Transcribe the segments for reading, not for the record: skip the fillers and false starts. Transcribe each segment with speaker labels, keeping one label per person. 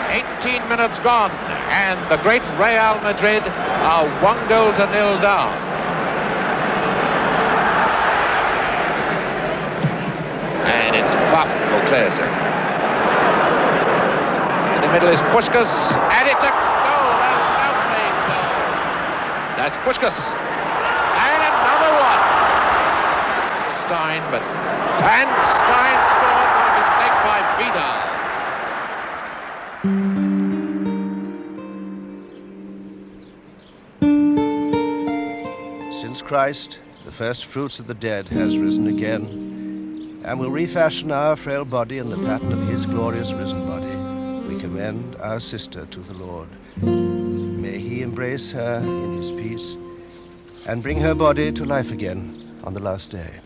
Speaker 1: 18 minutes gone, and the great Real Madrid are 1-0 down. And it's Buck for Klaassen. In the middle is Puskas, and it's a goal, a lovely goal. That's Puskas. And another one. Stein, and Stein scored by mistake by Vidal.
Speaker 2: Since Christ, the first fruits of the dead, has risen again, and will refashion our frail body in the pattern of his glorious risen body, we commend our sister to the Lord. May he embrace her in his peace and bring her body to life again on the last day.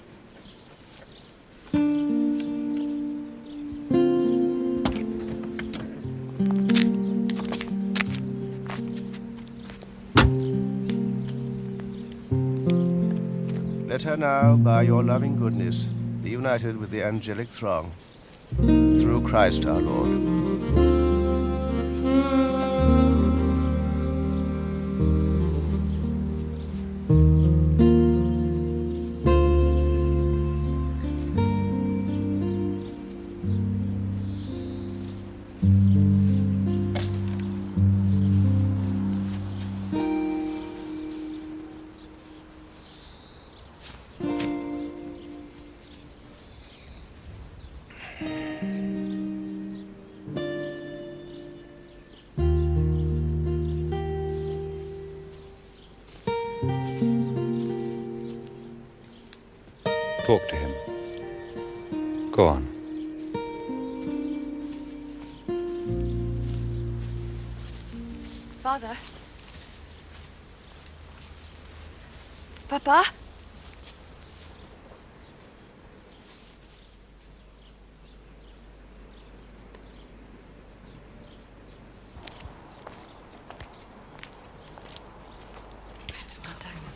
Speaker 2: Let her now, by your loving goodness, be united with the angelic throng, through Christ our Lord.
Speaker 3: Talk to him. Go on.
Speaker 4: Father? Papa?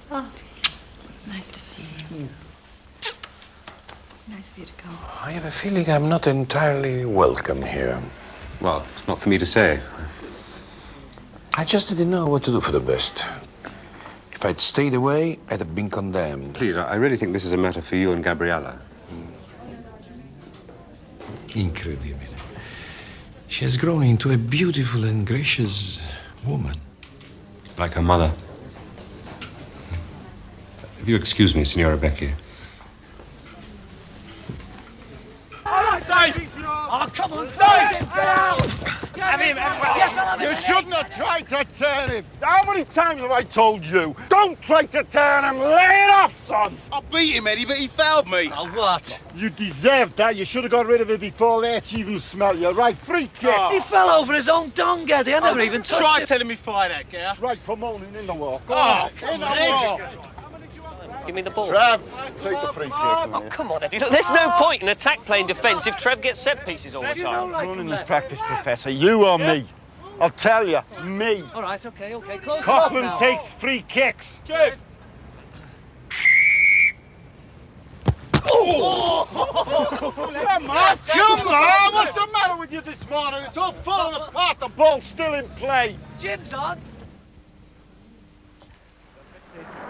Speaker 4: Oh, nice to see you. Nice of you to come.
Speaker 5: I have a feeling I'm not entirely welcome here.
Speaker 3: Well, it's not for me to say.
Speaker 5: I just didn't know what to do for the best. If I'd stayed away, I'd have been condemned.
Speaker 3: Please, I really think this is a matter for you and Gabriella.
Speaker 5: Incredible. She has grown into a beautiful and gracious woman.
Speaker 3: Like her mother. If you excuse me, Signora Becchi.
Speaker 6: Oh, come on, Dave! Have him, yes, you shouldn't have tried to turn him. How many times have I told you? Don't try to turn him. Lay it off, son.
Speaker 7: I beat him, Eddie, but he fouled me.
Speaker 6: Oh, what? You deserved that. You should have got rid of it before Let's even smell you. Right, free kick.
Speaker 7: Oh.
Speaker 6: He fell over his own dung, Eddie. I never even touched
Speaker 7: Try
Speaker 6: him.
Speaker 7: telling me fire that, yeah?
Speaker 6: Right, promoting in the walk. Go
Speaker 7: Oh,
Speaker 6: on.
Speaker 7: come
Speaker 6: In the
Speaker 7: on,
Speaker 6: walk.
Speaker 8: Give me the ball.
Speaker 6: Trev, take the free kick.
Speaker 8: Oh, come on, Eddie. Look, there's no point in attack playing defence if Trev gets set pieces all the time.
Speaker 6: Running his practice, Professor. You or me? I'll tell you, me.
Speaker 8: All right, okay. Close
Speaker 6: Coughlin takes free kicks.
Speaker 7: Trev!
Speaker 6: Oh! Come on! What's the matter with you this morning? It's all falling apart. The ball's still in play.
Speaker 8: Jim's on.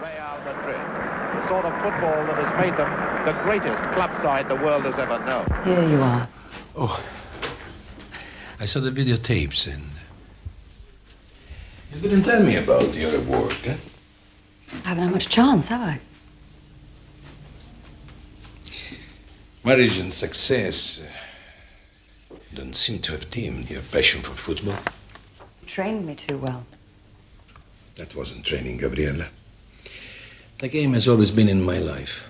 Speaker 1: Real Madrid, the sort of football that has made them the greatest club side the world has ever known.
Speaker 4: Here you are.
Speaker 5: Oh, I saw the videotapes and... You didn't tell me about your award, eh?
Speaker 4: I haven't had much chance, have I?
Speaker 5: Marriage and success don't seem to have dimmed your passion for football.
Speaker 4: You trained me too well.
Speaker 5: That wasn't training, Gabriella. The game has always been in my life.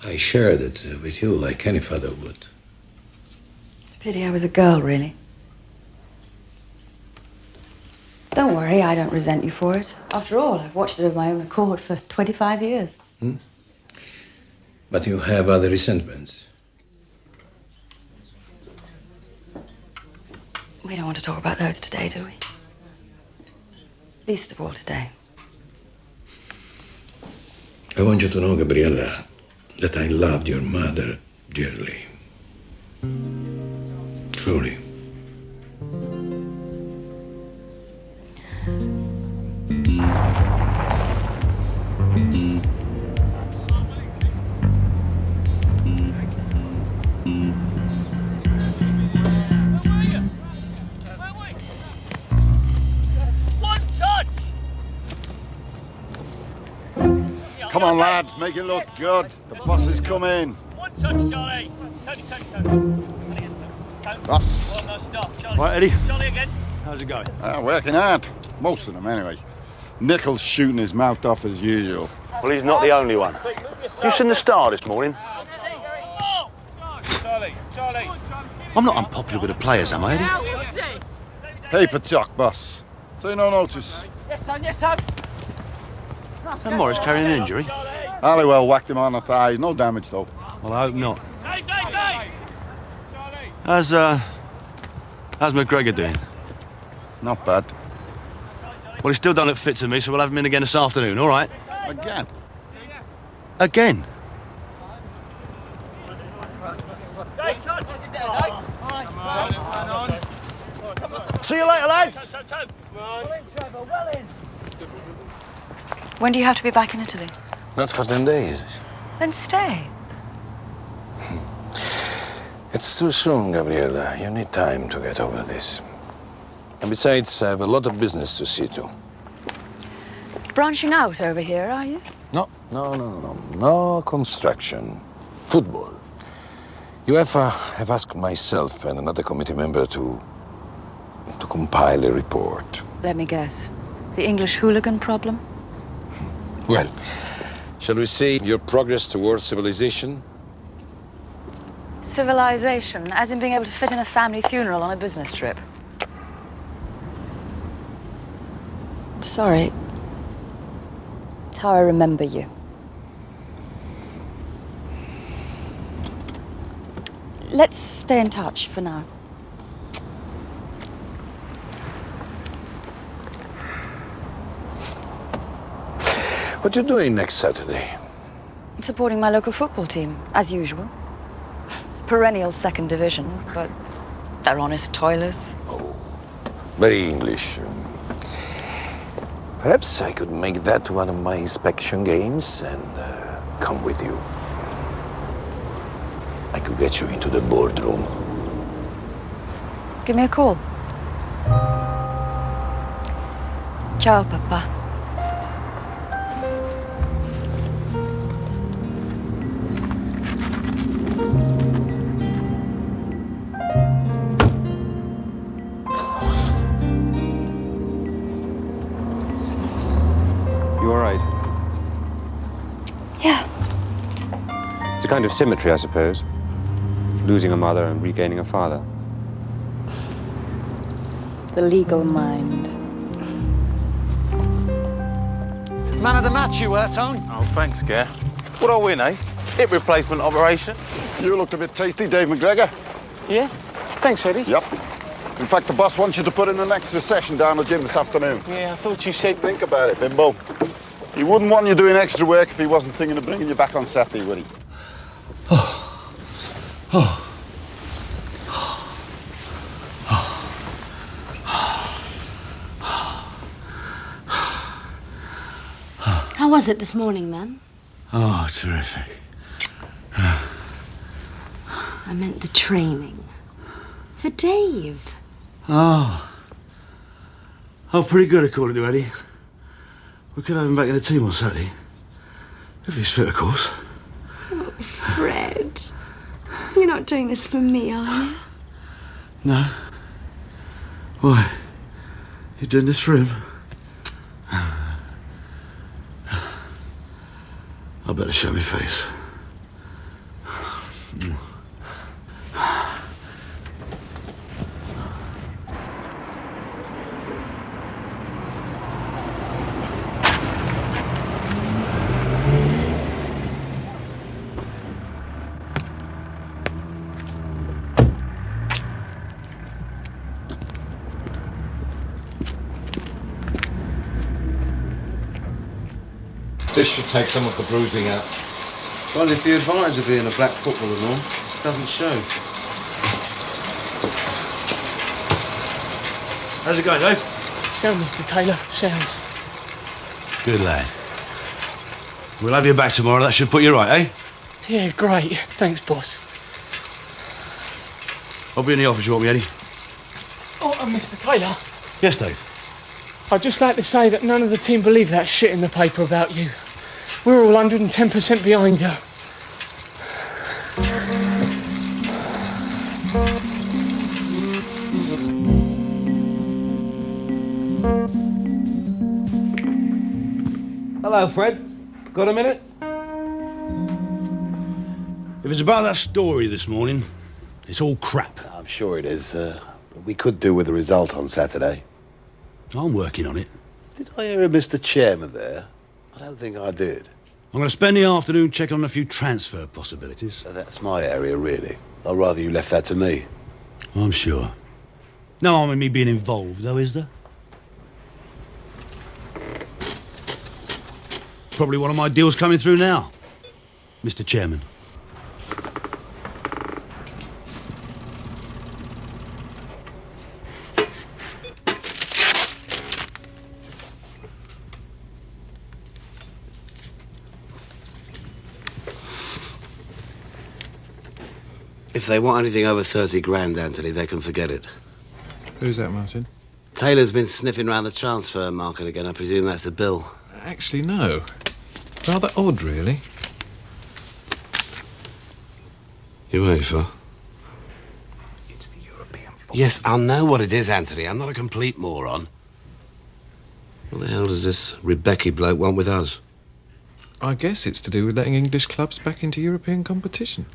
Speaker 5: I shared it with you like any father would.
Speaker 4: It's a pity I was a girl, really. Don't worry, I don't resent you for it. After all, I've watched it of my own accord for 25 years.
Speaker 5: But you have other resentments.
Speaker 4: We don't want to talk about those today, do we? Least of all today.
Speaker 5: I want you to know, Gabriella, that I loved your mother dearly. Truly.
Speaker 6: Come on, lads, make it look good. The boss is coming.
Speaker 8: One touch, Charlie. Tony.
Speaker 6: Boss.
Speaker 8: No, stop, Charlie.
Speaker 9: Right, Eddie.
Speaker 8: Charlie again.
Speaker 9: How's it going?
Speaker 6: Working hard. Most of them, anyway. Nichols shooting his mouth off as usual.
Speaker 9: Well, he's not the only one. You seen the Star this morning?
Speaker 7: Charlie.
Speaker 9: I'm not unpopular with the players, am I, Eddie?
Speaker 6: Paper talk, boss. Say no notice.
Speaker 9: And Morris carrying an injury?
Speaker 6: Halliwell whacked him on the thighs. No damage, though.
Speaker 9: Well, I hope not. How's McGregor doing?
Speaker 6: Not bad.
Speaker 9: Well, he still don't look fit to me, so we'll have him in again this afternoon, all right?
Speaker 6: Again.
Speaker 9: Again? See you later, lads.
Speaker 4: When do you have to be back in Italy?
Speaker 5: Not for 10 days.
Speaker 4: Then stay.
Speaker 5: It's too soon, Gabriella. You need time to get over this. And besides, I have a lot of business to see to.
Speaker 4: Branching out over here, are you?
Speaker 5: No construction. Football. UEFA have asked myself and another committee member to compile a report.
Speaker 4: Let me guess. The English hooligan problem?
Speaker 5: Well, shall we say your progress towards civilization?
Speaker 4: Civilization, as in being able to fit in a family funeral on a business trip. Sorry. It's how I remember you. Let's stay in touch for now.
Speaker 5: What are you doing next Saturday?
Speaker 4: Supporting my local football team, as usual. Perennial second division, but they're honest toilers.
Speaker 5: Oh, very English. Perhaps I could make that one of my inspection games and come with you. I could get you into the boardroom.
Speaker 4: Give me a call. Ciao, Papa.
Speaker 3: You all right?
Speaker 4: Yeah.
Speaker 3: It's a kind of symmetry, I suppose. Losing a mother and regaining a father.
Speaker 4: The legal mind.
Speaker 7: Man of the match you were, Tone.
Speaker 10: Oh, thanks, Gare. What I win, eh? Hip replacement operation.
Speaker 6: You looked a bit tasty, Dave McGregor.
Speaker 8: Yeah? Thanks, Eddie.
Speaker 6: Yep. In fact, the boss wants you to put in an extra session down the gym this afternoon.
Speaker 8: Yeah, I thought you said...
Speaker 6: Think about it, Bimbo. He wouldn't want you doing extra work if he wasn't thinking of bringing you back on Saturday, would he?
Speaker 11: How was it this morning, then?
Speaker 9: Oh, terrific.
Speaker 11: I meant the training. For Dave.
Speaker 9: Oh, pretty good, according to Eddie. We could have him back in the team on Saturday. If he's fit, of course.
Speaker 11: Oh, Fred. You're not doing this for me, are you?
Speaker 9: No. Why? You're doing this for him? I better show my face.
Speaker 7: This should take some of the bruising out.
Speaker 2: Well, if the advantage of being a black footballer, Norm, doesn't show.
Speaker 9: How's it going, Dave?
Speaker 8: Sound, Mr. Taylor, sound.
Speaker 9: Good lad. We'll have you back tomorrow. That should put you right, eh?
Speaker 8: Yeah, great. Thanks, boss.
Speaker 9: I'll be in the office, you want me, Eddie?
Speaker 8: Oh, Mr. Taylor,
Speaker 9: Yes, Dave.
Speaker 8: I'd just like to say that none of the team believe that shit in the paper about you.
Speaker 12: We're all 110% behind you.
Speaker 9: Hello, Fred. Got a minute? If it's about that story this morning, it's all crap.
Speaker 13: I'm sure it is. We could do with the result on Saturday.
Speaker 9: I'm working on it.
Speaker 13: Did I hear a Mr. Chairman there? I don't think I did.
Speaker 9: I'm going to spend the afternoon checking on a few transfer possibilities.
Speaker 13: So that's my area, really. I'd rather you left that to me.
Speaker 9: I'm sure. No harm in me being involved, though, is there? Probably one of my deals coming through now, Mr. Chairman.
Speaker 13: If they want anything over 30 grand, Anthony, they can forget it.
Speaker 14: Who's that, Martin?
Speaker 13: Taylor's been sniffing around the transfer market again. I presume that's the bill.
Speaker 14: Actually, no. Rather odd, really.
Speaker 13: UEFA? It's the European football. Yes, I know what it is, Anthony. I'm not a complete moron. What the hell does this Rebecca bloke want with us?
Speaker 14: I guess it's to do with letting English clubs back into European competition.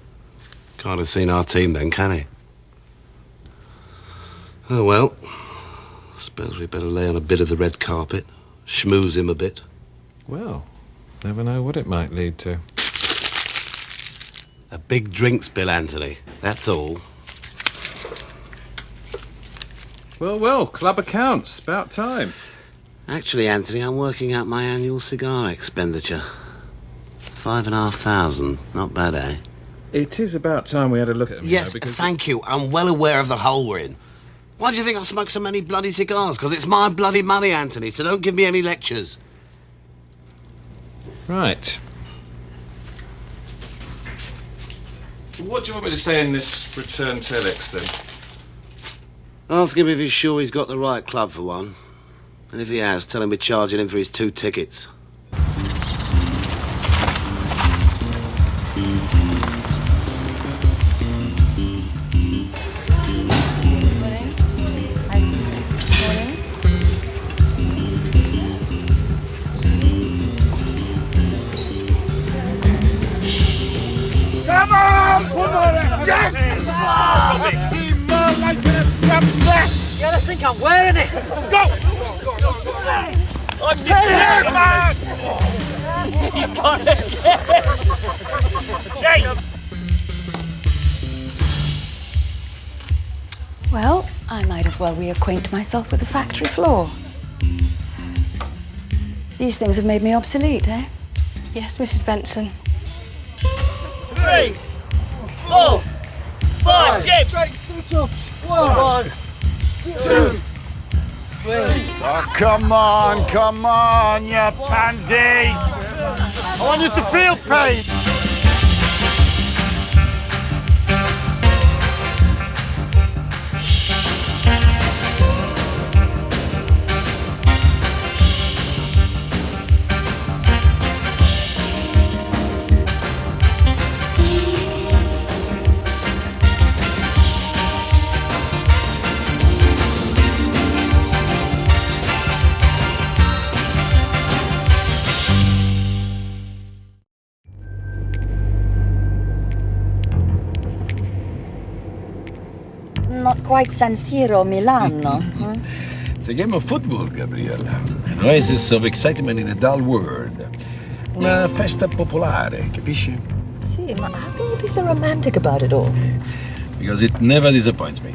Speaker 13: Can't have seen our team then, can he? Oh, well. I suppose we better lay on a bit of the red carpet. Schmooze him a bit.
Speaker 14: Well, never know what it might lead to.
Speaker 13: A big drinks bill, Anthony. That's all.
Speaker 14: Well, club accounts. About time.
Speaker 13: Actually, Anthony, I'm working out my annual cigar expenditure. 5,500. Not bad, eh?
Speaker 14: It is about time we had a look at them.
Speaker 13: Yes,
Speaker 14: because
Speaker 13: thank you. I'm well aware of the hole we're in. Why do you think I smoke so many bloody cigars? Because it's my bloody money, Anthony, so don't give me any lectures.
Speaker 14: Right. What do you want me to say in this return telex, then?
Speaker 13: Ask him if he's sure he's got the right club, for one. And if he has, tell him we're charging him for his 2 tickets.
Speaker 6: Come on, put on it! Yes! I see more like an attrapped vest!
Speaker 8: You gotta think I'm wearing it!
Speaker 6: Go!
Speaker 8: I'm
Speaker 6: Here, man!
Speaker 8: He's got it!
Speaker 4: Well, I might as well reacquaint myself with the factory floor. These things have made me obsolete, eh?
Speaker 11: Yes, Mrs. Benson.
Speaker 8: 3, 4, 5, Jim!
Speaker 6: Sit-ups!
Speaker 8: 1, 2, 3.
Speaker 6: Oh, come on, you pandy! I want you to feel pain!
Speaker 4: Not quite San Siro, Milano.
Speaker 5: It's a game of football, Gabriella. An oasis of excitement in a dull world. Una festa popolare, capisci?
Speaker 4: Sì, ma how can you be so romantic about it all?
Speaker 5: Because it never disappoints me.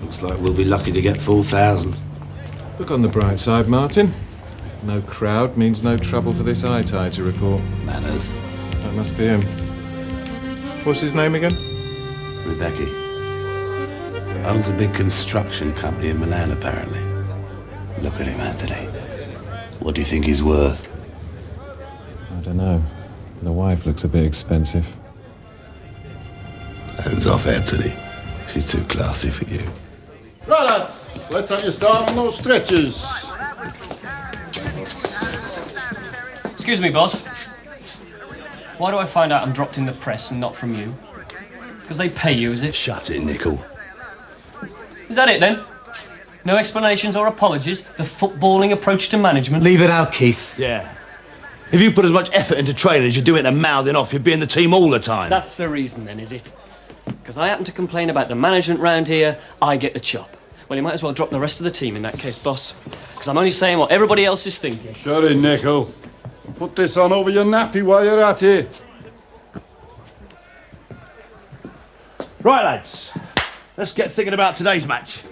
Speaker 13: Looks like we'll be lucky to get 4,000.
Speaker 14: Look on the bright side, Martin. No crowd means no trouble for this eye-tie to report.
Speaker 13: Manners.
Speaker 14: That must be him. What's his name again?
Speaker 13: Rebecca. Owns a big construction company in Milan, apparently. Look at him, Anthony. What do you think he's worth?
Speaker 14: I don't know. The wife looks a bit expensive.
Speaker 13: Hands off, Anthony. She's too classy for you.
Speaker 6: Right, lads, let's have you start on those stretches.
Speaker 8: Excuse me, boss. Why do I find out I'm dropped in the press and not from you? Because they pay you, is it?
Speaker 13: Shut it, Nickel.
Speaker 8: Is that it, then? No explanations or apologies? The footballing approach to management?
Speaker 9: Leave it out, Keith.
Speaker 8: Yeah.
Speaker 9: If you put as much effort into training as you do into mouthing off, you'd be in the team all the time.
Speaker 8: That's the reason, then, is it? Because I happen to complain about the management round here, I get the chop. Well, you might as well drop the rest of the team in that case, boss. Because I'm only saying what everybody else is thinking.
Speaker 6: Shut it, Nickel. Put this on over your nappy while you're at it.
Speaker 9: Right, lads. Let's get thinking about today's match.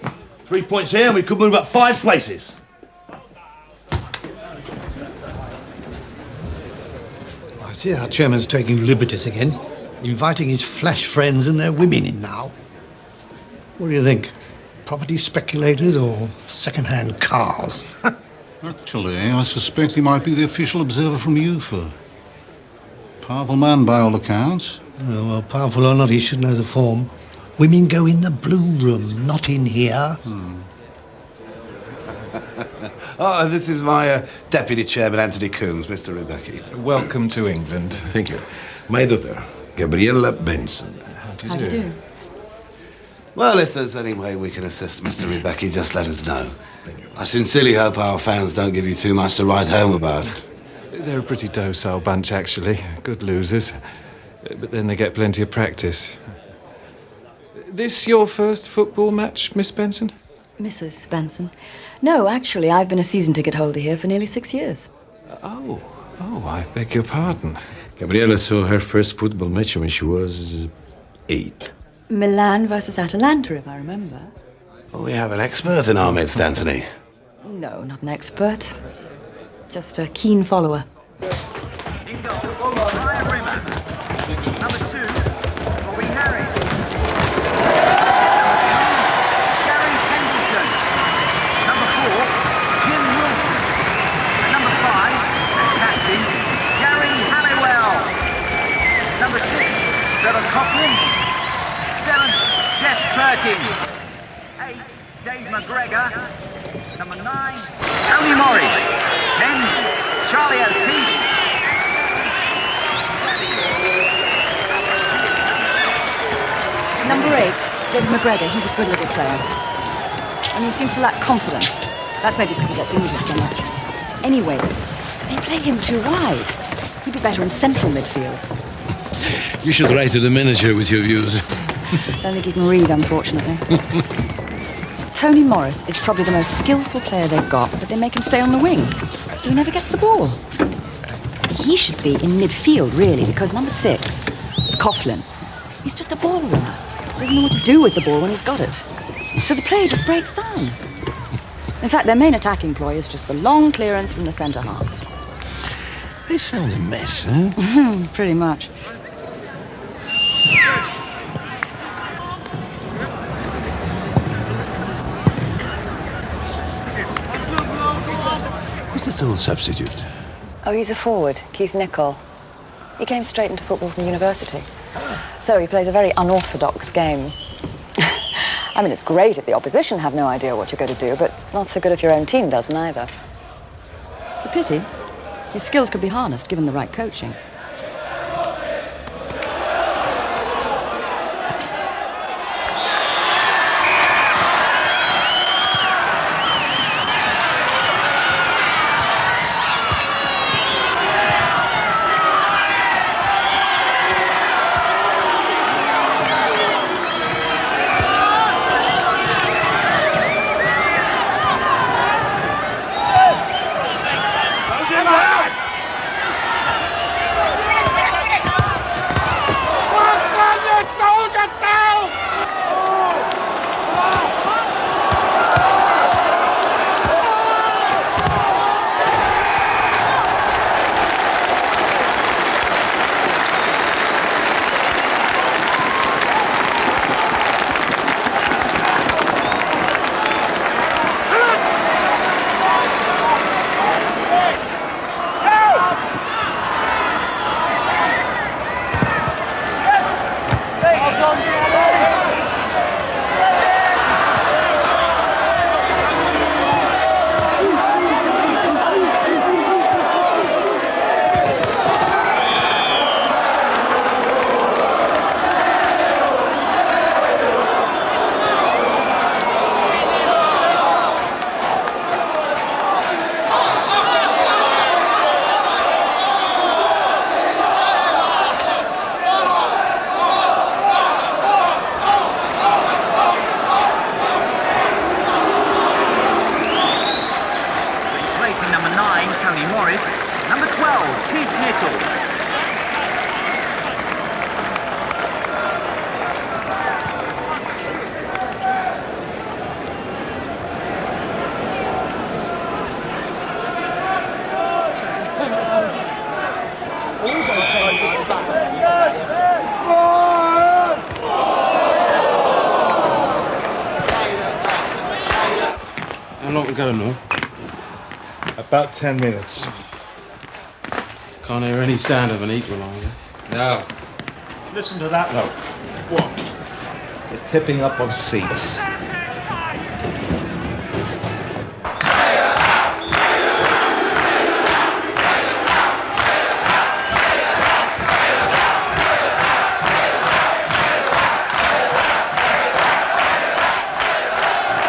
Speaker 9: 3 points here and we could move up 5 places.
Speaker 15: I see our chairman's taking liberties again, inviting his flash friends and their women in now. What do you think? Property speculators or second-hand cars?
Speaker 16: Actually, I suspect he might be the official observer from UFA. Powerful man by all accounts.
Speaker 15: Oh, well, powerful or not, he should know the form. Women go in the blue room, not in here.
Speaker 13: Oh, this is my Deputy Chairman, Anthony Coombs, Mr. Rebecca.
Speaker 14: Welcome to England.
Speaker 5: Thank you. My daughter, Gabriella Benson.
Speaker 4: How do you do?
Speaker 13: Well, if there's any way we can assist Mr. Rebecca, just let us know. I sincerely hope our fans don't give you too much to write home about.
Speaker 14: They're a pretty docile bunch, actually. Good losers. But then they get plenty of practice. This your first football match, Miss Benson?
Speaker 4: Mrs. Benson. No, actually, I've been a season ticket holder here for nearly 6 years.
Speaker 14: Oh, I beg your pardon.
Speaker 5: Gabriella saw her first football match when she was 8.
Speaker 4: Milan versus Atalanta, if I remember.
Speaker 13: Well, we have an expert in our midst, Anthony.
Speaker 4: No, not an expert. Just a keen follower.
Speaker 17: In goal, Ryan Rimmer. Number 2, Bobby Harris. Number 3, Gary Pendleton. Number 4, Jim Wilson. And number 5, their captain, Gary Halliwell. Number 6, Trevor Coughlin. 7, Jeff Perkins. 8, Dave McGregor. Number 9, Tony Morris. 10, Charlie O'Keefe.
Speaker 4: Number 8, David McGregor. He's a good little player. And he seems to lack confidence. That's maybe because he gets injured so much. Anyway, they play him too wide. He'd be better in central midfield.
Speaker 5: You should write to the manager with your views.
Speaker 4: Don't think he can read, unfortunately. Tony Morris is probably the most skillful player they've got, but they make him stay on the wing, so he never gets the ball. He should be in midfield, really, because number 6 is Coughlin. He's just a ball winner. Doesn't know what to do with the ball when he's got it. So the play just breaks down. In fact, their main attacking ploy is just the long clearance from the centre half.
Speaker 5: They sound a mess, huh?
Speaker 4: Pretty much.
Speaker 5: Who's the third substitute?
Speaker 4: Oh, he's a forward, Keith Nicol. He came straight into football from university. So he plays a very unorthodox game. I mean, it's great if the opposition have no idea what you're going to do, but not so good if your own team doesn't either. It's a pity. His skills could be harnessed given the right coaching.
Speaker 17: dismissal.
Speaker 13: How long we got to know?
Speaker 9: About 10 minutes.
Speaker 13: Can't hear any sound of an equaliser.
Speaker 9: No. Listen to that, though. What? The tipping up of seats.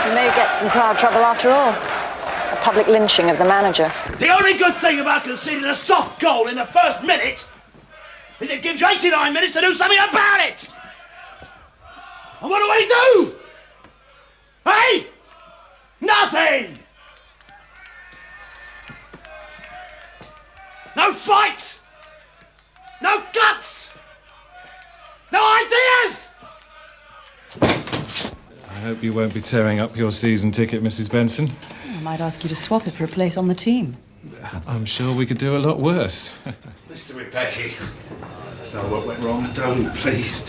Speaker 4: You may get some crowd trouble after all. A public lynching of the manager.
Speaker 15: The only good thing about conceding a soft goal in the first minute is it gives you 89 minutes to do something about it. And what do? Hey? Nothing! No fight! No guts! No ideas!
Speaker 14: I hope you won't be tearing up your season ticket, Mrs. Benson.
Speaker 4: I might ask you to swap it for a place on the team.
Speaker 14: I'm sure we could do a lot worse.
Speaker 13: Mr. Rebecca.
Speaker 9: So what went wrong?
Speaker 13: Don't, please.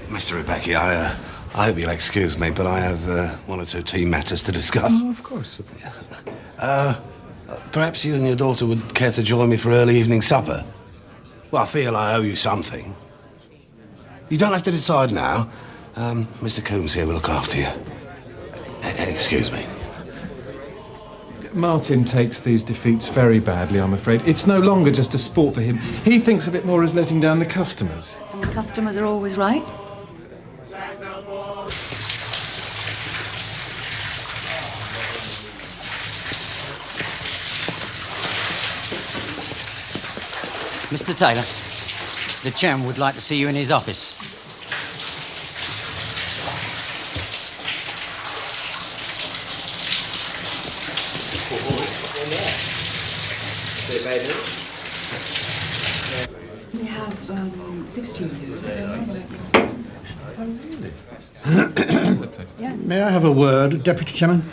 Speaker 13: Mr. Rebecca, I hope you'll excuse me, but I have one or two team matters to discuss.
Speaker 9: Oh, of course.
Speaker 13: Perhaps you and your daughter would care to join me for early evening supper? Well, I feel I owe you something. You don't have to decide now. Mr. Coombs here will look after you. Excuse me.
Speaker 14: Martin takes these defeats very badly, I'm afraid. It's no longer just a sport for him. He thinks of it more as letting down the customers.
Speaker 4: And the customers are always right.
Speaker 18: Mr. Taylor, the chairman would like to see you in his office.
Speaker 4: We have 16. Yes.
Speaker 15: May I have a word, Deputy Chairman?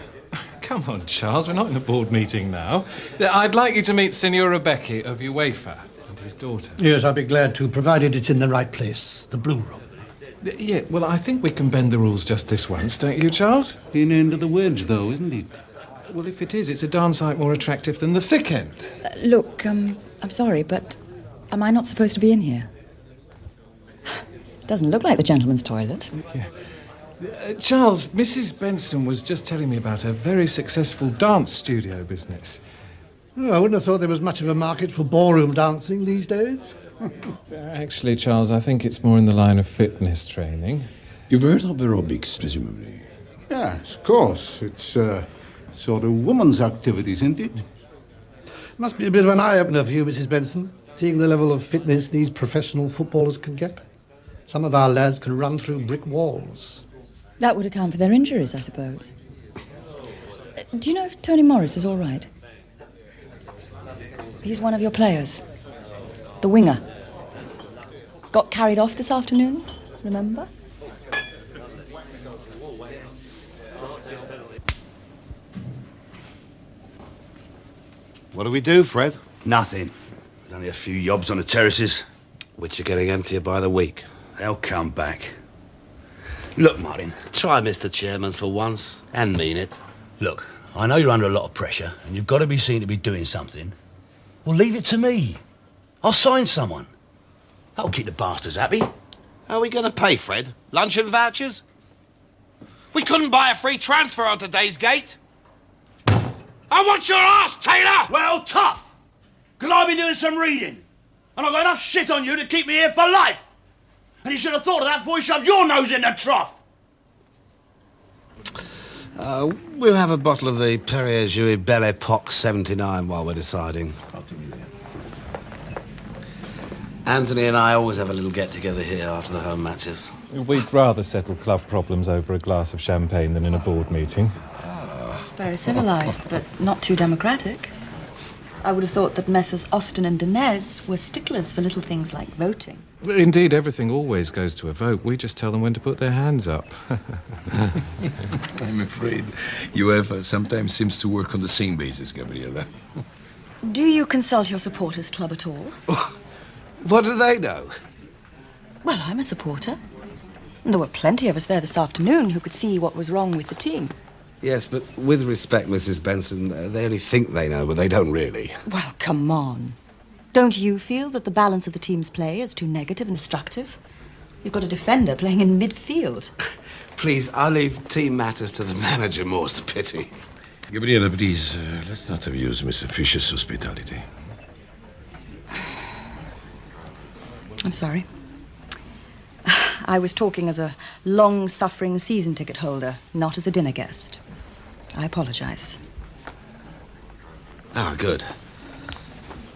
Speaker 14: Come on, Charles, we're not in a board meeting now. I'd like you to meet Signor Rebecca of UEFA and his daughter.
Speaker 15: Yes, I'll be glad to, provided it's in the right place, the Blue Room.
Speaker 14: Yeah, well, I think we can bend the rules just this once, don't you, Charles?
Speaker 16: In end of the wedge, though, isn't it?
Speaker 14: Well, if it is, it's a darn sight more attractive than the thick end.
Speaker 4: Look, I'm sorry, but am I not supposed to be in here? It doesn't look like the gentleman's toilet.
Speaker 14: Yeah. Charles, Mrs. Benson was just telling me about her very successful dance studio business.
Speaker 15: Oh, I wouldn't have thought there was much of a market for ballroom dancing these days.
Speaker 14: Actually, Charles, I think it's more in the line of fitness training.
Speaker 5: You've heard of aerobics, presumably?
Speaker 16: Yes, of course. It's sort of woman's activities, isn't it?
Speaker 15: Must be a bit of an eye-opener for you, Mrs. Benson, seeing the level of fitness these professional footballers can get. Some of our lads can run through brick walls.
Speaker 4: That would account for their injuries, I suppose. Do you know if Tony Morris is all right? He's one of your players. The winger. Got carried off this afternoon, remember?
Speaker 13: What do we do, Fred?
Speaker 9: Nothing. There's only a few yobs on the terraces.
Speaker 13: Which are getting emptier by the week.
Speaker 9: They'll come back. Look, Martin.
Speaker 13: Try, Mr. Chairman, for once, and mean it.
Speaker 9: Look, I know you're under a lot of pressure, and you've got to be seen to be doing something. Well, leave it to me. I'll sign someone. That'll keep the bastards happy.
Speaker 13: How are we going to pay, Fred? Luncheon vouchers? We couldn't buy a free transfer on today's gate. I want your ass, Taylor!
Speaker 15: Well, tough. Because I've been doing some reading. And I've got enough shit on you to keep me here for life. And you should have thought of that before you shoved your nose in the trough.
Speaker 13: We'll have a bottle of the Perrier Jouy Belle Epoque 79 while we're deciding. Anthony and I always have a little get-together here after the home matches.
Speaker 14: We'd rather settle club problems over a glass of champagne than in a board meeting.
Speaker 4: It's very civilised, but not too democratic. I would have thought that Messrs. Austin and Dinez were sticklers for little things like voting.
Speaker 14: Indeed, everything always goes to a vote. We just tell them when to put their hands up.
Speaker 5: I'm afraid UEFA sometimes seems to work on the same basis, Gabriella.
Speaker 4: Do you consult your supporters club at all?
Speaker 13: What do they know?
Speaker 4: Well, I'm a supporter. And there were plenty of us there this afternoon who could see what was wrong with the team.
Speaker 13: Yes, but with respect, Mrs. Benson, they only think they know, but they don't really.
Speaker 4: Well, come on. Don't you feel that the balance of the team's play is too negative and destructive? You've got a defender playing in midfield.
Speaker 13: Please, I leave team matters to the manager, more's the pity.
Speaker 5: Gabriella, please, let's not abuse Mr. Fisher's hospitality.
Speaker 4: I'm sorry. I was talking as a long-suffering season ticket holder, not as a dinner guest. I apologize.
Speaker 13: Ah, good.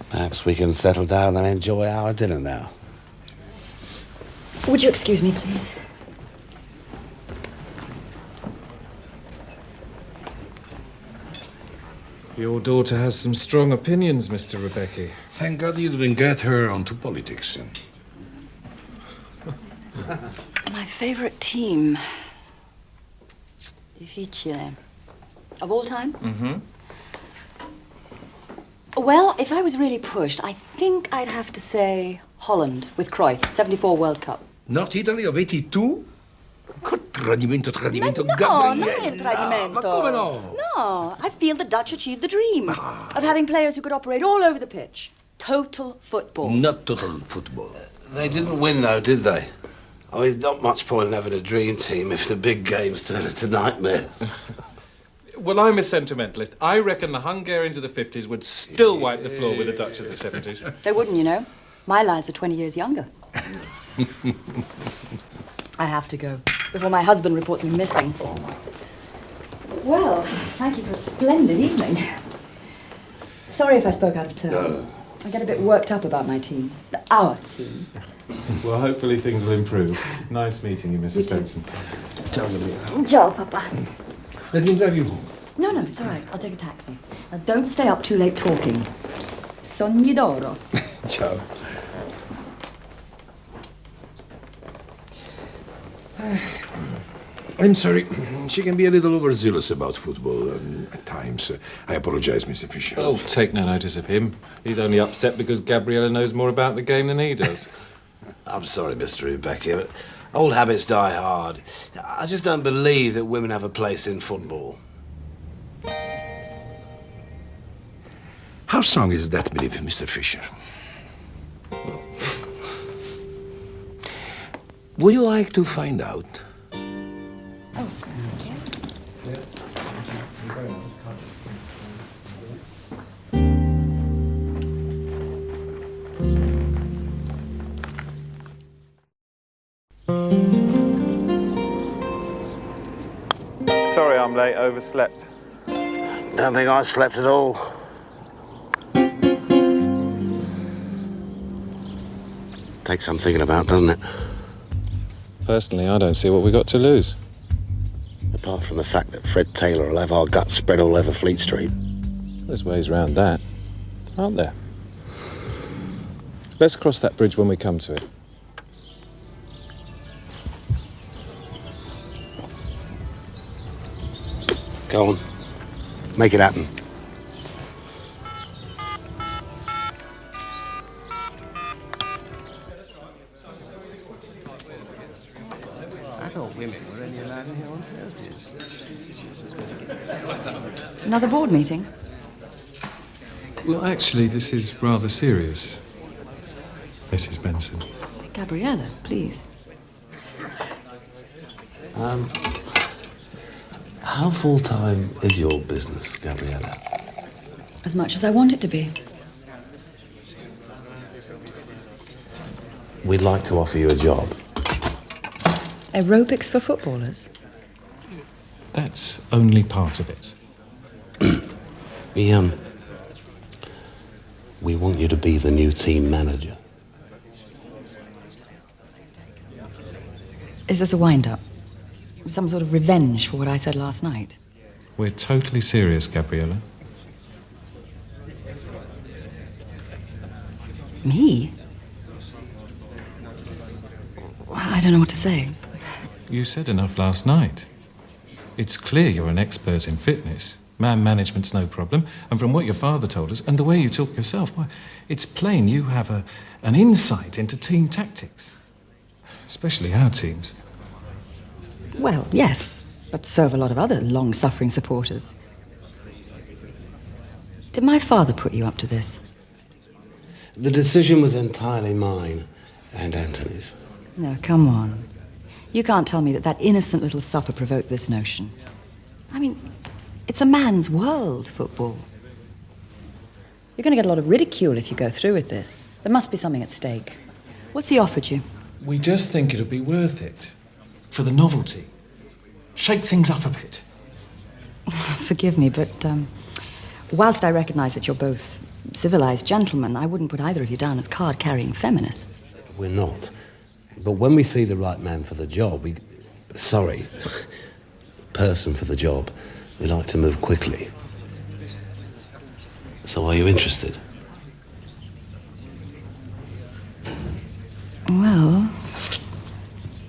Speaker 13: Perhaps we can settle down and enjoy our dinner now.
Speaker 4: Would you excuse me, please?
Speaker 14: Your daughter has some strong opinions, Mr. Rebecca.
Speaker 5: Thank God you didn't get her onto politics.
Speaker 4: My favorite team. Difficile. Of all time?
Speaker 14: Mm-hmm.
Speaker 4: Well, if I was really pushed, I think I'd have to say Holland with Cruyff, 74 World Cup.
Speaker 5: Not Italy of 82? Tradimento,
Speaker 4: No,
Speaker 5: Gabriella.
Speaker 4: non è un tradimento.
Speaker 5: Ma come no?
Speaker 4: No, I feel the Dutch achieved the dream of having players who could operate all over the pitch. Total football.
Speaker 5: Not total football.
Speaker 13: They didn't win, though, did they? Oh, it's not much point in having a dream team if the big games turn into nightmares.
Speaker 14: Well, I'm a sentimentalist. I reckon the Hungarians of the 50s would still wipe the floor with the Dutch of the 70s.
Speaker 4: They wouldn't, you know. My lads are 20 years younger. I have to go before my husband reports me missing. Well, thank you for a splendid evening. Sorry if I spoke out of turn.
Speaker 5: No.
Speaker 4: I get a bit worked up about my team. Our team.
Speaker 14: Well, hopefully things will improve. Nice meeting you, Mrs. Benson.
Speaker 5: Ciao, Gabriella.
Speaker 4: Ciao, Papa.
Speaker 5: Let me drive you home.
Speaker 4: No, it's all right. I'll take a taxi. Now, don't stay up too late talking. Sogni d'oro.
Speaker 5: Ciao. I'm sorry. She can be a little overzealous about football at times. I apologize, Mr. Fisher.
Speaker 14: Oh, take no notice of him. He's only upset because Gabriella knows more about the game than he does.
Speaker 13: I'm sorry, Mr. Rebecca, but old habits die hard. I just don't believe that women have a place in football.
Speaker 5: How strong is that belief, Mr. Fisher? Would you like to find out?
Speaker 4: Oh, God.
Speaker 14: Sorry I'm late, overslept.
Speaker 13: Don't think I slept at all. Takes some thinking about, doesn't it?
Speaker 14: Personally, I don't see what we got to lose.
Speaker 13: Apart from the fact that Fred Taylor will have our guts spread all over Fleet Street.
Speaker 14: There's ways round that, aren't there? Let's cross that bridge when we come to it.
Speaker 13: Go on. Make it happen.
Speaker 2: I thought women were only allowed in here on Thursdays.
Speaker 4: Another board meeting?
Speaker 14: Well, actually, this is rather serious, Mrs. Benson.
Speaker 4: Gabriella, please.
Speaker 13: How full-time is your business, Gabriella?
Speaker 4: As much as I want it to be.
Speaker 13: We'd like to offer you a job.
Speaker 4: Aerobics for footballers?
Speaker 14: That's only part of it.
Speaker 13: We want you to be the new team manager.
Speaker 4: Is this a wind-up? Some sort of revenge for what I said last night?
Speaker 14: We're totally serious, Gabriella.
Speaker 4: Me? I don't know what to say.
Speaker 14: You said enough last night. It's clear you're an expert in fitness. Man management's no problem. And from what your father told us, and the way you talk yourself, well, it's plain you have an insight into team tactics. Especially our teams.
Speaker 4: Well, yes, but so have a lot of other long-suffering supporters. Did my father put you up to this?
Speaker 13: The decision was entirely mine and Anthony's.
Speaker 4: No, come on. You can't tell me that innocent little supper provoked this notion. I mean, it's a man's world, football. You're going to get a lot of ridicule if you go through with this. There must be something at stake. What's he offered you?
Speaker 14: We just think it'll be worth it. For the novelty. Shake things up a bit.
Speaker 4: Forgive me, but whilst I recognise that you're both civilised gentlemen, I wouldn't put either of you down as card-carrying feminists.
Speaker 13: We're not. But when we see the right man for the job, person for the job, we like to move quickly. So are you interested?
Speaker 4: Well,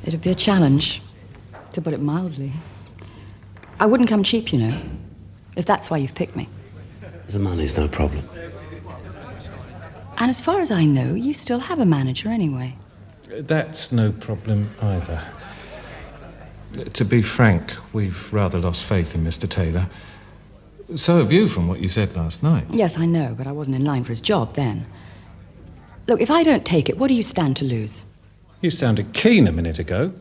Speaker 4: it'd be a challenge, to put it mildly. I wouldn't come cheap, you know, if that's why you've picked me.
Speaker 13: The money's no problem.
Speaker 4: And as far as I know, you still have a manager anyway.
Speaker 14: That's no problem either. To be frank, we've rather lost faith in Mr. Taylor. So have you, from what you said last night.
Speaker 4: Yes, I know, but I wasn't in line for his job then. Look, if I don't take it, what do you stand to lose?
Speaker 14: You sounded keen a minute ago.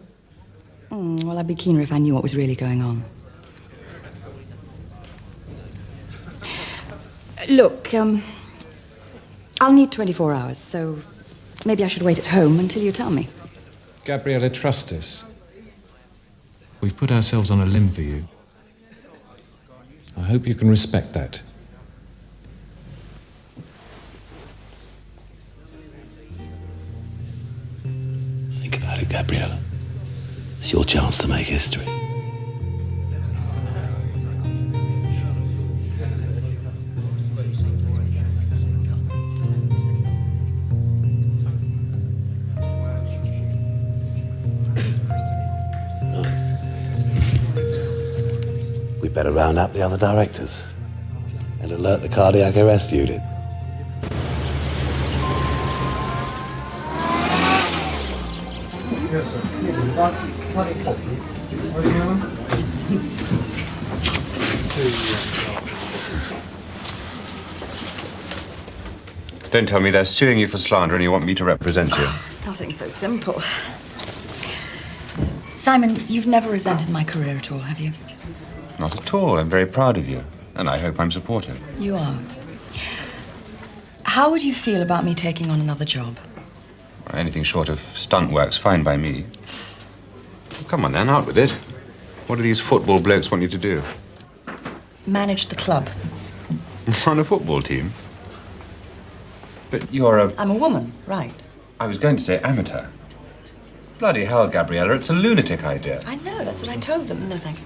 Speaker 4: Well, I'd be keener if I knew what was really going on. Look, I'll need 24 hours, so maybe I should wait at home until you tell me.
Speaker 14: Gabriella, trust us. We've put ourselves on a limb for you. I hope you can respect that.
Speaker 13: Think about it, Gabriella. It's your chance to make history. We'd better round up the other directors and alert the cardiac arrest unit.
Speaker 15: Yes, sir.
Speaker 3: Don't tell me they're suing you for slander and you want me to represent you.
Speaker 4: Nothing so simple. Simon, you've never resented my career at all, have you?
Speaker 3: Not at all. I'm very proud of you. And I hope I'm supportive.
Speaker 4: You are. How would you feel about me taking on another job?
Speaker 3: Well, anything short of stunt work's fine by me. Well, come on then, out with it. What do these football blokes want you to do?
Speaker 4: Manage the club.
Speaker 3: On a football team? But you're a...
Speaker 4: I'm a woman, right.
Speaker 3: I was going to say amateur. Bloody hell, Gabriella, it's a lunatic idea.
Speaker 4: I know, that's what I told them. No, thanks.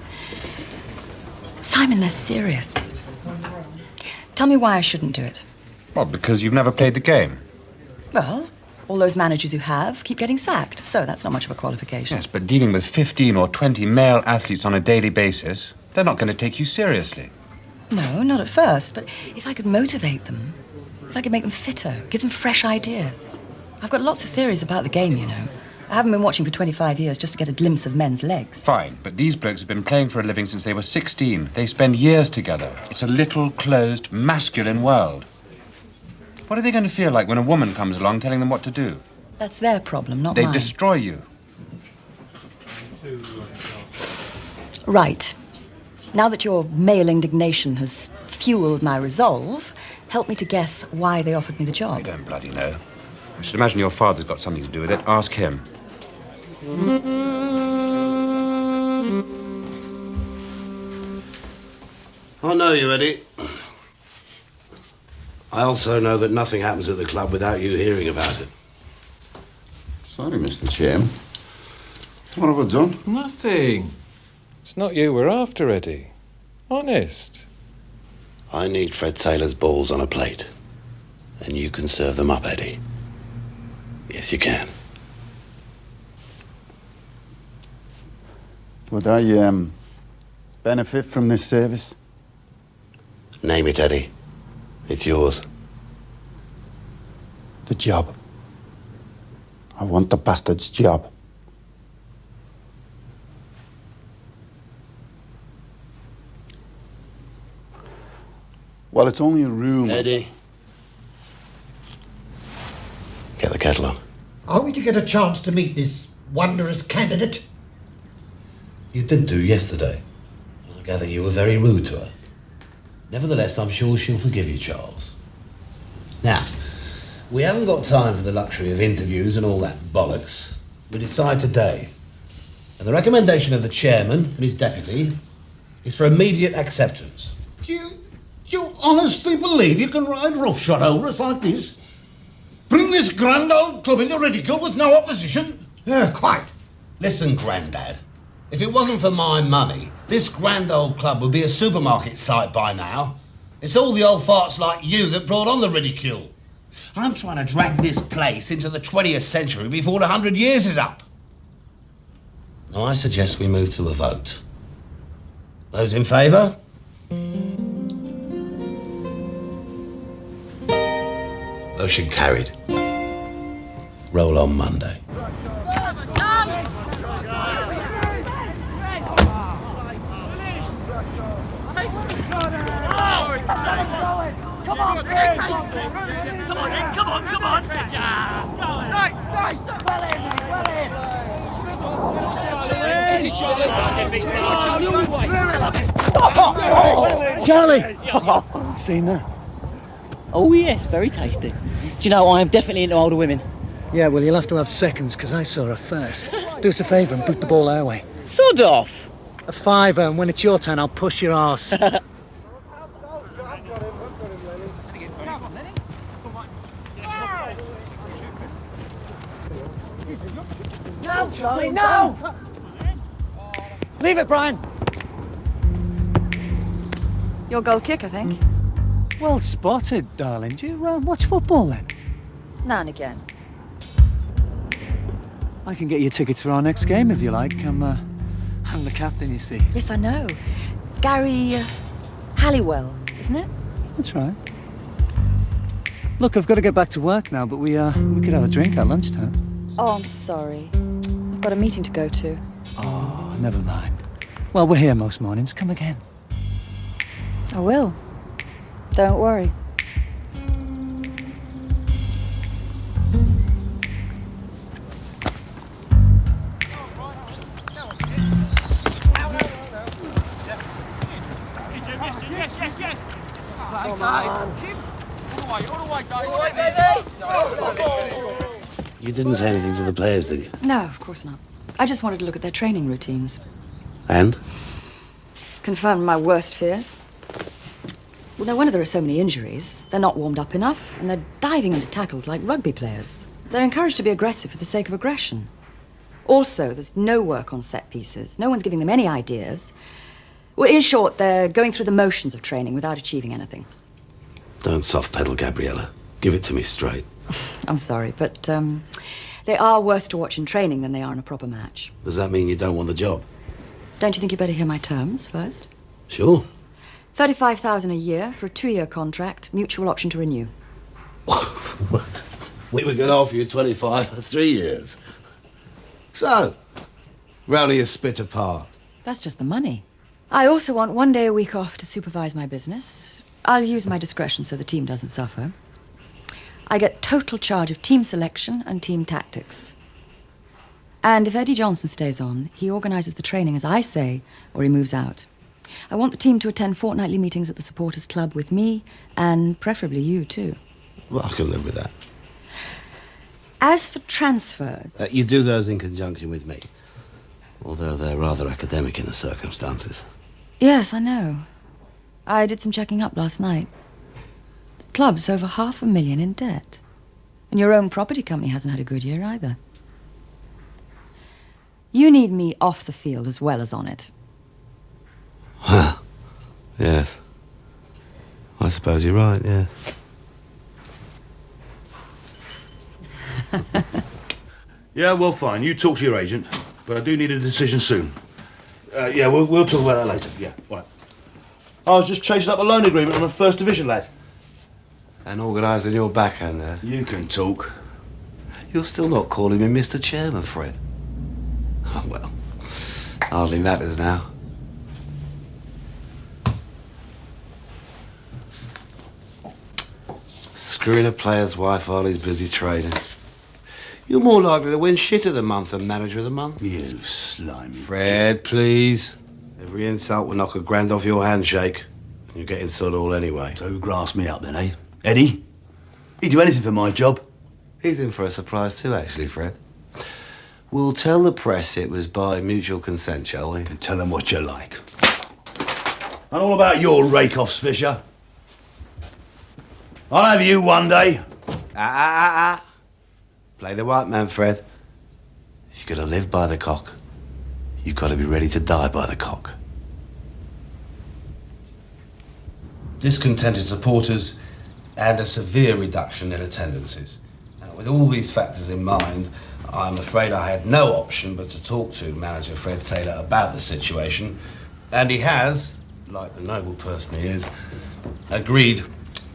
Speaker 4: Simon, they're serious. Tell me why I shouldn't do it.
Speaker 3: Well, because you've never played the game.
Speaker 4: Well, all those managers who have keep getting sacked, so that's not much of a qualification.
Speaker 3: Yes, but dealing with 15 or 20 male athletes on a daily basis, they're not going to take you seriously.
Speaker 4: No, not at first, but if I could motivate them, if I could make them fitter, give them fresh ideas. I've got lots of theories about the game, you know. I haven't been watching for 25 years just to get a glimpse of men's legs.
Speaker 3: Fine, but these blokes have been playing for a living since they were 16. They spend years together. It's a little, closed, masculine world. What are they going to feel like when a woman comes along telling them what to do?
Speaker 4: That's their problem, not
Speaker 3: They
Speaker 4: mine.
Speaker 3: destroy you.
Speaker 4: Right. Now that your male indignation has fueled my resolve, help me to guess why they offered me the job.
Speaker 3: I don't bloody know. I should imagine your father's got something to do with it. Ask him.
Speaker 13: I know you, Eddie. I also know that nothing happens at the club without you hearing about it.
Speaker 16: Sorry, Mr. Chairman. What have I done?
Speaker 14: Nothing. It's not you we're after, Eddie. Honest.
Speaker 13: I need Fred Taylor's balls on a plate. And you can serve them up, Eddie. Yes, you can.
Speaker 19: Would I, benefit from this service?
Speaker 13: Name it, Eddie. It's yours.
Speaker 19: The job. I want the bastard's job. Well, it's only a rumour.
Speaker 13: Eddie. Get the kettle on.
Speaker 15: Are we to get a chance to meet this wondrous candidate?
Speaker 9: You did do yesterday. I gather you were very rude to her. Nevertheless, I'm sure she'll forgive you, Charles. Now, we haven't got time for the luxury of interviews and all that bollocks. We decide today. And the recommendation of the chairman and his deputy is for immediate acceptance.
Speaker 16: Do you honestly believe you can ride roughshod over us like this? Bring this grand old club into ridicule with no opposition?
Speaker 15: Yeah, quite.
Speaker 9: Listen, Grandad. If it wasn't for my money, this grand old club would be a supermarket site by now. It's all the old farts like you that brought on the ridicule. I'm trying to drag this place into the 20th century before the 100 years is up. Now, I suggest we move to a vote. Those in favour? Motion carried. Roll on Monday.
Speaker 20: Charlie! Seen that? Oh yes, very tasty. Do you know, I am definitely into older women.
Speaker 12: Yeah, well, you'll have to have seconds, because I saw her first. Do us a favour and boot the ball our way.
Speaker 20: Sod off!
Speaker 12: A fiver, and when it's your turn, I'll push your arse.
Speaker 20: No, Charlie, no! Leave it, Brian.
Speaker 4: Your goal kick, I think.
Speaker 12: Well spotted, darling. Do you watch football, then?
Speaker 4: Now and again.
Speaker 12: I can get you tickets for our next game, if you like. I'm the captain, you see.
Speaker 4: Yes, I know. It's Gary Halliwell, isn't it?
Speaker 12: That's right. Look, I've got to get back to work now, but we could have a drink at lunchtime.
Speaker 4: Oh, I'm sorry. I've got a meeting to go to.
Speaker 12: Oh, never mind. Well, we're here most mornings. Come again.
Speaker 4: I will. Don't worry.
Speaker 13: You didn't say anything to the players, did you?
Speaker 4: No, of course not. I just wanted to look at their training routines.
Speaker 13: And?
Speaker 4: Confirmed my worst fears. Well, no wonder there are so many injuries. They're not warmed up enough, and they're diving into tackles like rugby players. They're encouraged to be aggressive for the sake of aggression. Also, there's no work on set pieces. No one's giving them any ideas. Well, in short, they're going through the motions of training without achieving anything.
Speaker 13: Don't soft pedal, Gabriella. Give it to me straight.
Speaker 4: I'm sorry, but they are worse to watch in training than they are in a proper match.
Speaker 13: Does that mean you don't want the job?
Speaker 4: Don't you think you'd better hear my terms first?
Speaker 13: Sure.
Speaker 4: 35,000 a year for a 2-year contract, mutual option to renew.
Speaker 13: We were going to offer you 25 for 3 years. So, we're only a spit apart.
Speaker 4: That's just the money. I also want 1 day a week off to supervise my business. I'll use my discretion so the team doesn't suffer. I get total charge of team selection and team tactics. And if Eddie Johnson stays on, he organises the training as I say, or he moves out. I want the team to attend fortnightly meetings at the supporters' club with me, and preferably you too.
Speaker 13: Well, I can live with that.
Speaker 4: As for transfers...
Speaker 13: You do those in conjunction with me. Although they're rather academic in the circumstances.
Speaker 4: Yes, I know. I did some checking up last night. The club's over $500,000 in debt. And your own property company hasn't had a good year either. You need me off the field as well as on it.
Speaker 13: Yes. I suppose you're right, yeah.
Speaker 16: Yeah, well, fine. You talk to your agent, but I do need a decision soon. Yeah, we'll talk about that later. Yeah, right. I was just chasing up a loan agreement on a First Division lad.
Speaker 13: And organising your backhand there.
Speaker 16: You can talk.
Speaker 13: You're still not calling me Mr. Chairman, Fred. Oh, well, hardly matters now. Screwing a player's wife while he's busy trading. You're more likely to win shit of the month than manager of the month.
Speaker 16: You slimy...
Speaker 13: Fred, please. Every insult will knock a grand off your handshake. And you're getting sod all anyway.
Speaker 16: So who grassed me up then, eh? Eddie? He'd do anything for my job.
Speaker 13: He's in for a surprise too, actually, Fred. We'll tell the press it was by mutual consent, shall we?
Speaker 16: You can tell them what you like. And all about your rake-offs, Fisher. I'll have you one day.
Speaker 13: Play the white man, Fred. If you're going to live by the cock, you've got to be ready to die by the cock. Discontented supporters and a severe reduction in attendances. Now, with all these factors in mind, I'm afraid I had no option but to talk to manager Fred Taylor about the situation, and he has, like the noble person he is, agreed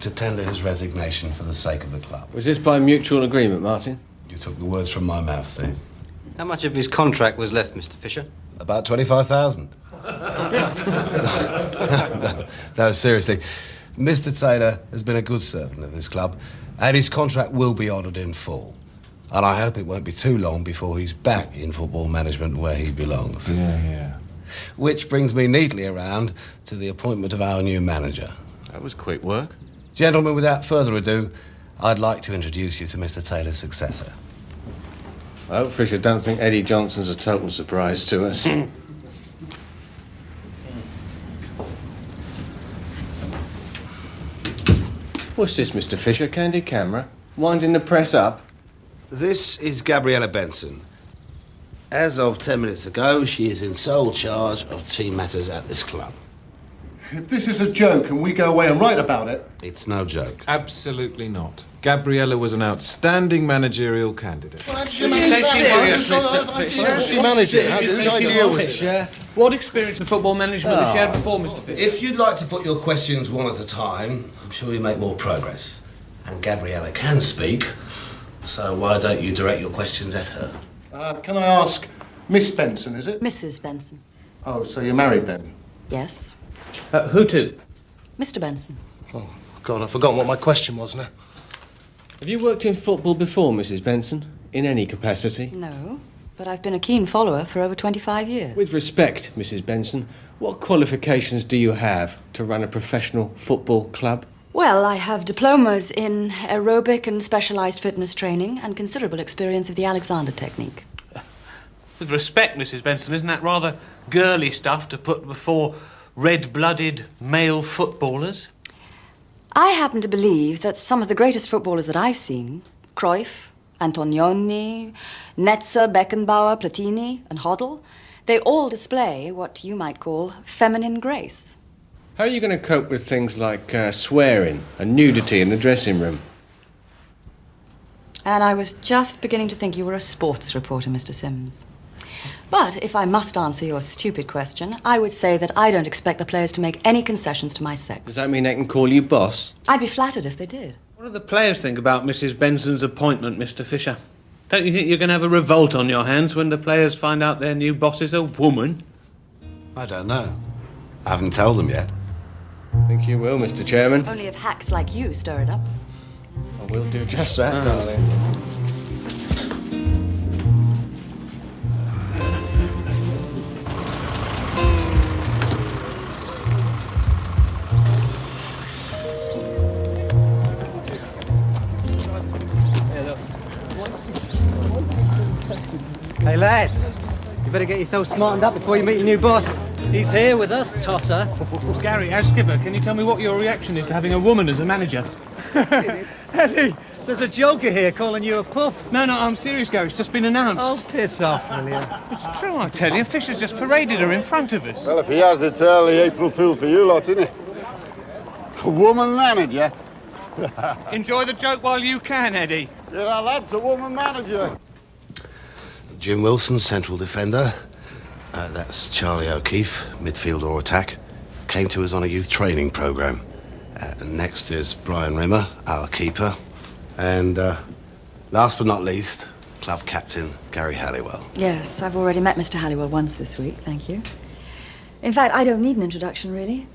Speaker 13: to tender his resignation for the sake of the club.
Speaker 21: Was this by mutual agreement, Martin?
Speaker 13: You took the words from my mouth, Steve.
Speaker 18: How much of his contract was left, Mr. Fisher?
Speaker 13: About 25,000. No, seriously. Mr. Taylor has been a good servant of this club, and his contract will be honoured in full. And I hope it won't be too long before he's back in football management where he belongs.
Speaker 21: Yeah.
Speaker 13: Which brings me neatly around to the appointment of our new manager.
Speaker 21: That was quick work.
Speaker 13: Gentlemen, without further ado, I'd like to introduce you to Mr. Taylor's successor.
Speaker 21: I hope Fisher don't think Eddie Johnson's a total surprise to us. What's this, Mr. Fisher? Candid camera? Winding the press up?
Speaker 13: This is Gabriella Benson. As of 10 minutes ago, she is in sole charge of team matters at this club.
Speaker 15: If this is a joke and we go away and write about it...
Speaker 13: It's no joke.
Speaker 14: Absolutely not. Gabriella was an outstanding managerial candidate.
Speaker 15: Well, she managing? Whose idea was it?
Speaker 20: What experience of football management has she had before, Mr. Fisher?
Speaker 13: If you'd like to put your questions one at a time, I'm sure you'll make more progress. And Gabriella can speak, so why don't you direct your questions at her?
Speaker 15: Can I ask, Miss Benson, is it?
Speaker 4: Mrs. Benson.
Speaker 15: Oh, so you're married then?
Speaker 4: Yes.
Speaker 20: Who to?
Speaker 4: Mr. Benson.
Speaker 15: Oh, God, I've forgotten what my question was now.
Speaker 21: Have you worked in football before, Mrs. Benson? In any capacity?
Speaker 4: No, but I've been a keen follower for over 25 years.
Speaker 21: With respect, Mrs. Benson, what qualifications do you have to run a professional football club?
Speaker 4: Well, I have diplomas in aerobic and specialised fitness training and considerable experience of the Alexander technique.
Speaker 20: With respect, Mrs. Benson, isn't that rather girly stuff to put before red-blooded male footballers?
Speaker 4: I happen to believe that some of the greatest footballers that I've seen, Cruyff, Antonioni, Netzer, Beckenbauer, Platini, and Hoddle, they all display what you might call feminine grace.
Speaker 21: How are you going to cope with things like swearing and nudity in the dressing room?
Speaker 4: And I was just beginning to think you were a sports reporter, Mr. Sims. But if I must answer your stupid question, I would say that I don't expect the players to make any concessions to my sex.
Speaker 21: Does that mean they can call you boss?
Speaker 4: I'd be flattered if they did.
Speaker 20: What do the players think about Mrs. Benson's appointment, Mr. Fisher? Don't you think you're going to have a revolt on your hands when the players find out their new boss is a woman?
Speaker 13: I don't know. I haven't told them yet.
Speaker 21: I think you will, Mr. Chairman.
Speaker 4: Only if hacks like you stir it up.
Speaker 21: I will do just that, darling.
Speaker 12: Hey, lads, you better get yourself smartened up before you meet your new boss. He's here with us, tosser.
Speaker 20: Gary, as skipper, can you tell me what your reaction is to having a woman as a manager?
Speaker 12: Eddie, there's a joker here calling you a puff.
Speaker 20: No, I'm serious, Gary. It's just been announced.
Speaker 12: Oh, piss off, will you?
Speaker 20: It's true, I tell you. Fisher's just paraded her in front of us.
Speaker 6: Well, if he has, it's early April Fool for you lot, isn't it? A woman manager?
Speaker 20: Enjoy the joke while you can, Eddie.
Speaker 6: Yeah, lad's a woman manager.
Speaker 13: Jim Wilson, central defender. That's Charlie O'Keefe, midfield or attack. Came to us on a youth training programme. Next is Brian Rimmer, our keeper. And last but not least, club captain Gary Halliwell.
Speaker 4: Yes, I've already met Mr. Halliwell once this week, thank you. In fact, I don't need an introduction, really.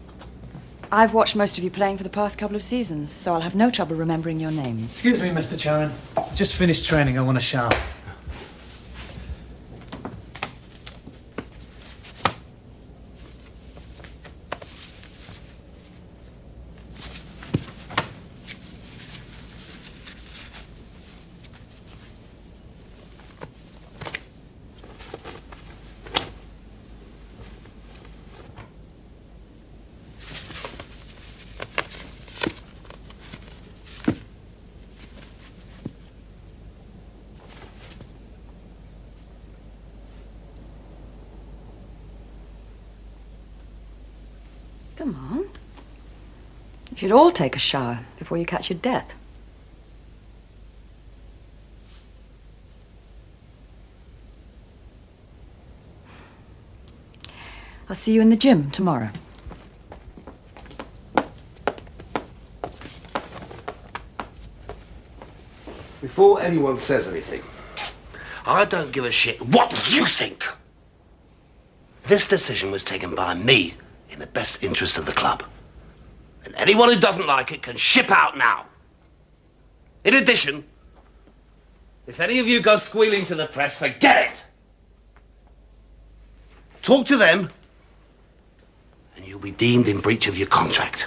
Speaker 4: I've watched most of you playing for the past couple of seasons, so I'll have no trouble remembering your names.
Speaker 12: Excuse me, Mr. Chairman. Just finished training. I want a shower.
Speaker 4: Come on. You should all take a shower before you catch your death. I'll see you in the gym tomorrow.
Speaker 13: Before anyone says anything, I don't give a shit what you think. This decision was taken by me in the best interest of the club. And anyone who doesn't like it can ship out now. In addition, if any of you go squealing to the press, forget it. Talk to them, and you'll be deemed in breach of your contract.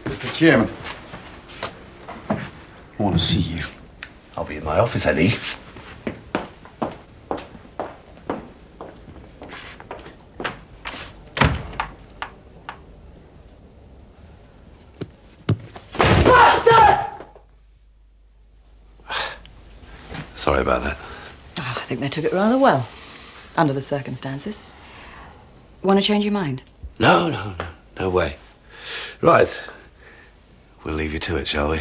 Speaker 7: Mr. Chairman, I want to see you.
Speaker 13: I'll be in my office, Eddie. Sorry about that.
Speaker 4: Oh, I think they took it rather well, under the circumstances. Want to change your mind?
Speaker 13: No way. Right. We'll leave you to it, shall we?